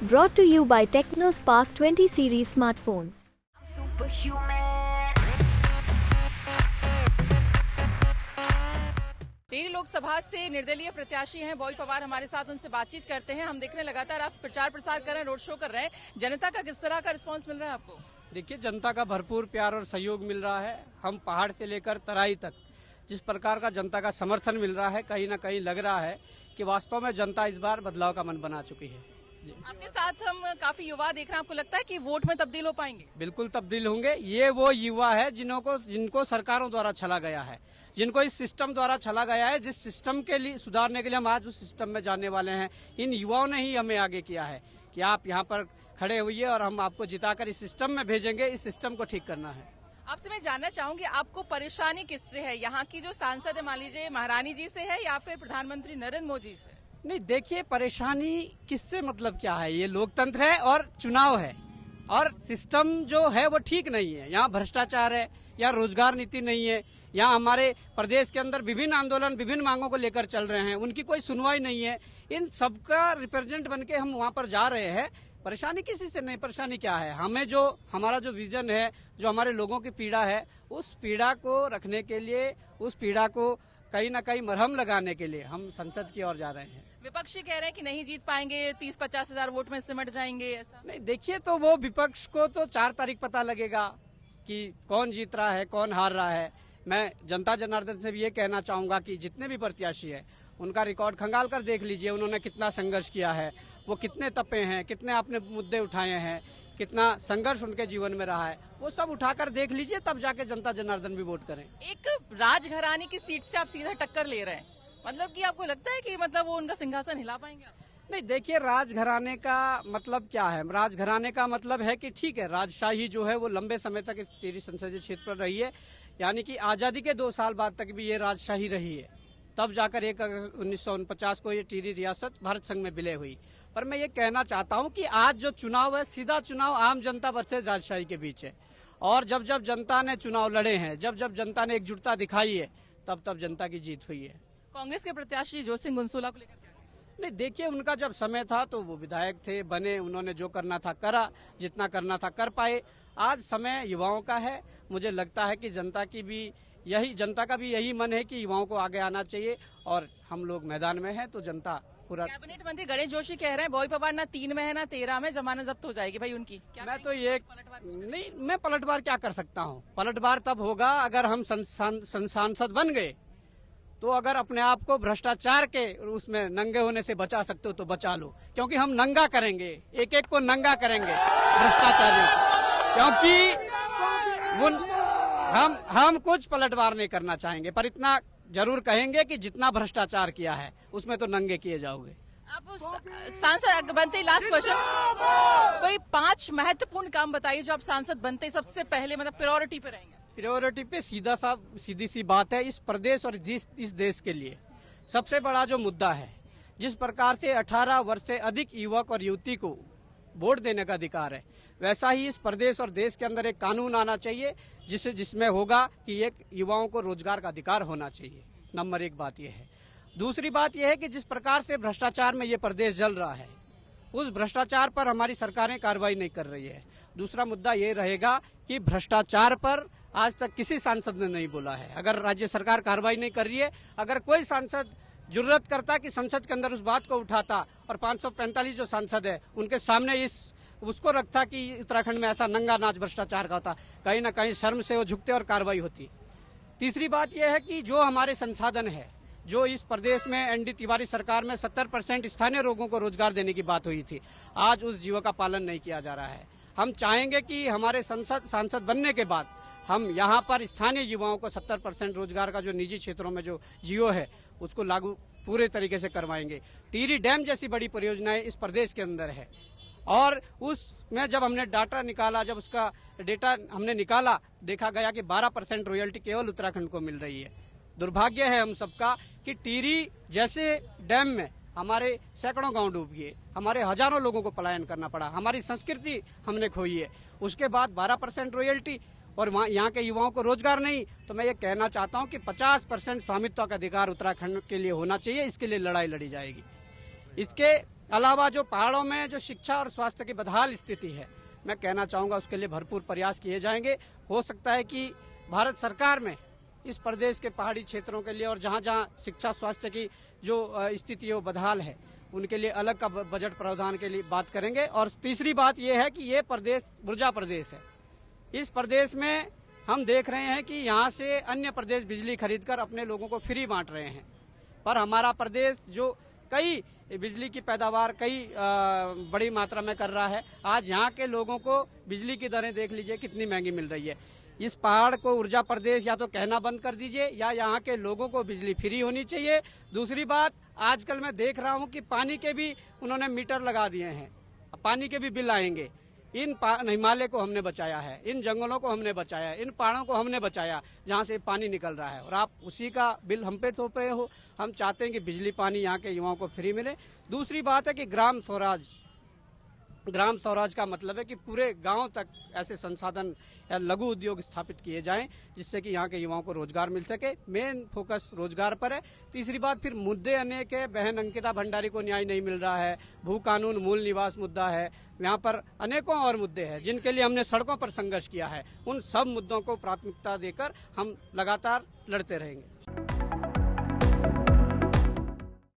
Brought to you by TechnoSpark 20 series smartphones. Tehri Lok Sabha से निर्दलीय प्रत्याशी हैं बॉबी पवार हमारे साथ, उनसे बातचीत करते हैं। हम देख रहे हैं लगातार आप प्रचार प्रसार कर रहे हैं, रोड शो कर रहे हैं। जनता का किस तरह का रिस्पांस मिल रहा है आपको? देखिए, जनता का भरपूर प्यार और सहयोग मिल रहा है। हम पहाड़ से लेकर तराई तक जिस प्रकार का जनता का समर्थन मिल रहा है, कहीं ना कहीं लग रहा है कि वास्तव में जनता इस बार बदलाव का मन बना चुकी है। आपके साथ हम काफी युवा देख रहे हैं, आपको लगता है कि वोट में तब्दील हो पाएंगे? बिल्कुल तब्दील होंगे। ये वो युवा है जिनको सरकारों द्वारा छला गया है, जिनको इस सिस्टम द्वारा छला गया है, जिस सिस्टम के लिए सुधारने के लिए हम आज उस सिस्टम में जाने वाले हैं। इन युवाओं ने ही हमें आगे किया है कि आप यहाँ पर खड़े हुइए और हम आपको जिताकर इस सिस्टम में भेजेंगे। इस सिस्टम को ठीक करना है। आपसे मैं जानना चाहूंगी, आपको परेशानी किससे है? यहाँ की जो सांसद है, मान लीजिए महारानी जी से है या फिर प्रधानमंत्री नरेंद्र मोदी से? नहीं, देखिए, परेशानी किससे मतलब क्या है? ये लोकतंत्र है और चुनाव है और सिस्टम जो है वो ठीक नहीं है। यहाँ भ्रष्टाचार है, यहाँ रोजगार नीति नहीं है, यहाँ हमारे प्रदेश के अंदर विभिन्न आंदोलन विभिन्न मांगों को लेकर चल रहे हैं, उनकी कोई सुनवाई नहीं है। इन सबका रिप्रेजेंट बन के हम वहाँ पर जा रहे हैं। परेशानी किसी से नहीं। परेशानी क्या है? हमारा जो विजन है, जो हमारे लोगों की पीड़ा है, उस पीड़ा को रखने के लिए, उस पीड़ा को कहीं ना कहीं मरहम लगाने के लिए हम संसद की ओर जा रहे हैं। विपक्षी कह रहे हैं कि नहीं जीत पाएंगे, 30-50 हजार वोट में सिमट जाएंगे, ऐसा नहीं, देखिए, तो वो विपक्ष को तो 4 तारीख पता लगेगा कि कौन जीत रहा है, कौन हार रहा है। मैं जनता जनार्दन से भी ये कहना चाहूंगा कि जितने भी प्रत्याशी है उनका रिकॉर्ड खंगाल कर देख लीजिए। उन्होंने कितना संघर्ष किया है, वो कितने तपे हैं, कितने आपने मुद्दे उठाए हैं, कितना संघर्ष उनके जीवन में रहा है, वो सब उठाकर देख लीजिए, तब जाके जनता जनार्दन भी वोट करें। एक राजघराने की सीट से आप सीधा टक्कर ले रहे हैं, मतलब कि आपको लगता है कि मतलब वो उनका सिंहासन हिला पाएंगे? नहीं, देखिए, राजघराने का मतलब क्या है? राजघराने का मतलब है कि ठीक है, राजशाही जो है वो लंबे समय तक इस टिहरी संसदीय क्षेत्र पर रही है, यानी कि आजादी के 2 साल बाद तक भी ये राजशाही रही है। तब जाकर 1 अगस्त 1949 को ये टिहरी रियासत भारत संघ में विलय हुई। पर मैं ये कहना चाहता हूँ कि आज जो चुनाव है, सीधा चुनाव आम जनता वर्सेस राजशाही के बीच है। और जब जब जनता ने चुनाव लड़े हैं, जब जब जनता ने एकजुटता दिखाई है, तब तब जनता की जीत हुई है। कांग्रेस के प्रत्याशी जोत सिंह गुनसोला को लेकर क्या? नहीं, देखिए, उनका जब समय था तो वो विधायक थे, बने, उन्होंने जो करना था करा, जितना करना था कर पाए। आज समय युवाओं का है। मुझे लगता है कि जनता का भी यही मन है कि युवाओं को आगे आना चाहिए और हम लोग मैदान में हैं, तो जनता पूरा। कैबिनेट मंत्री गणेश जोशी कह रहे हैं बॉबी पवार ना 3 में है ना 13 में, जमानत जब्त हो जाएगी भाई उनकी। मैं तो ये नहीं, मैं पलटवार क्या कर सकता हूँ? पलटवार तब होगा अगर हम सांसद बन गए। तो अगर अपने आप को भ्रष्टाचार के उसमें नंगे होने से बचा सकते हो तो बचा लो, क्योंकि हम नंगा करेंगे, एक एक को नंगा करेंगे भ्रष्टाचारियों को। क्योंकि हम कुछ पलटवार नहीं करना चाहेंगे, पर इतना जरूर कहेंगे कि जितना भ्रष्टाचार किया है उसमें तो नंगे किए जाओगे। आप सांसद बनते, लास्ट क्वेश्चन, कोई 5 महत्वपूर्ण काम बताइए जो आप सांसद बनते सबसे पहले मतलब प्रायोरिटी पे रहेंगे। प्रायोरिटी पे सीधी सी बात है, इस प्रदेश और इस देश के लिए सबसे बड़ा जो मुद्दा है, जिस प्रकार से 18 वर्ष से अधिक युवक और युवती को वोट देने का अधिकार है, वैसा ही इस प्रदेश और देश के अंदर एक कानून आना चाहिए जिसमें होगा कि एक युवाओं को रोजगार का अधिकार होना चाहिए। नंबर 1 बात यह है। दूसरी बात यह है कि जिस प्रकार से भ्रष्टाचार में ये प्रदेश जल रहा है, उस भ्रष्टाचार पर हमारी सरकारें कार्रवाई नहीं कर रही है। दूसरा मुद्दा ये रहेगा कि भ्रष्टाचार पर आज तक किसी सांसद ने नहीं बोला है। अगर राज्य सरकार कार्रवाई नहीं कर रही है, अगर कोई सांसद जुर्रत करता कि संसद के अंदर उस बात को उठाता और 545 जो सांसद है उनके सामने उसको रखता कि उत्तराखंड में ऐसा नंगा नाच भ्रष्टाचार का होता, कहीं ना कहीं शर्म से वो झुकते और कार्रवाई होती। तीसरी बात यह है कि जो हमारे संसाधन है, जो इस प्रदेश में एनडी तिवारी सरकार में 70% स्थानीय लोगों को रोजगार देने की बात हुई थी, आज उस जियो का पालन नहीं किया जा रहा है। हम चाहेंगे कि हमारे सांसद बनने के बाद हम यहाँ पर स्थानीय युवाओं को 70% रोजगार का जो निजी क्षेत्रों में जो जियो है उसको लागू पूरे तरीके से करवाएंगे। टिहरी डैम जैसी बड़ी परियोजनाएं इस प्रदेश के अंदर है और उसमें जब हमने डाटा निकाला, जब उसका डेटा हमने निकाला, देखा गया कि 12% रॉयल्टी केवल उत्तराखंड को मिल रही है। दुर्भाग्य है हम सबका कि टिहरी जैसे डैम में हमारे सैकड़ों गांव डूब गए, हमारे हजारों लोगों को पलायन करना पड़ा, हमारी संस्कृति हमने खोई है। उसके बाद 12% रॉयल्टी और यहाँ के युवाओं को रोजगार नहीं। तो मैं ये कहना चाहता हूँ कि 50% स्वामित्व का अधिकार उत्तराखंड के लिए होना चाहिए। इसके लिए लड़ाई लड़ी जाएगी। इसके अलावा जो पहाड़ों में जो शिक्षा और स्वास्थ्य की बदहाल स्थिति है, मैं कहना चाहूंगा उसके लिए भरपूर प्रयास किए जाएंगे। हो सकता है कि भारत सरकार में इस प्रदेश के पहाड़ी क्षेत्रों के लिए और जहां जहां शिक्षा स्वास्थ्य की जो स्थिति है वो बदहाल है, उनके लिए अलग का बजट प्रावधान के लिए बात करेंगे। और तीसरी बात यह है कि ये प्रदेश ऊर्जा प्रदेश है। इस प्रदेश में हम देख रहे हैं कि यहाँ से अन्य प्रदेश बिजली खरीदकर अपने लोगों को फ्री बांट रहे हैं, पर हमारा प्रदेश जो कई बिजली की पैदावार कई बड़ी मात्रा में कर रहा है, आज यहाँ के लोगों को बिजली की दरें देख लीजिए कितनी महंगी मिल रही है। इस पहाड़ को ऊर्जा प्रदेश या तो कहना बंद कर दीजिए या यहाँ के लोगों को बिजली फ्री होनी चाहिए। दूसरी बात, आजकल मैं देख रहा हूँ कि पानी के भी उन्होंने मीटर लगा दिए हैं, पानी के भी बिल आएंगे। इन हिमालय को हमने बचाया है, इन जंगलों को हमने बचाया है, इन पहाड़ों को हमने बचाया जहां से पानी निकल रहा है, और आप उसी का बिल हम पे थोप रहे हो। हम चाहते हैं कि बिजली पानी यहाँ के युवाओं को फ्री मिले। दूसरी बात है कि ग्राम स्वराज का मतलब है कि पूरे गांव तक ऐसे संसाधन या लघु उद्योग स्थापित किए जाएं जिससे कि यहाँ के युवाओं को रोजगार मिल सके। मेन फोकस रोजगार पर है। तीसरी बात, फिर मुद्दे अनेक है। बहन अंकिता भंडारी को न्याय नहीं मिल रहा है, भू कानून, मूल निवास मुद्दा है, यहाँ पर अनेकों और मुद्दे हैं जिनके लिए हमने सड़कों पर संघर्ष किया है। उन सब मुद्दों को प्राथमिकता देकर हम लगातार लड़ते रहेंगे।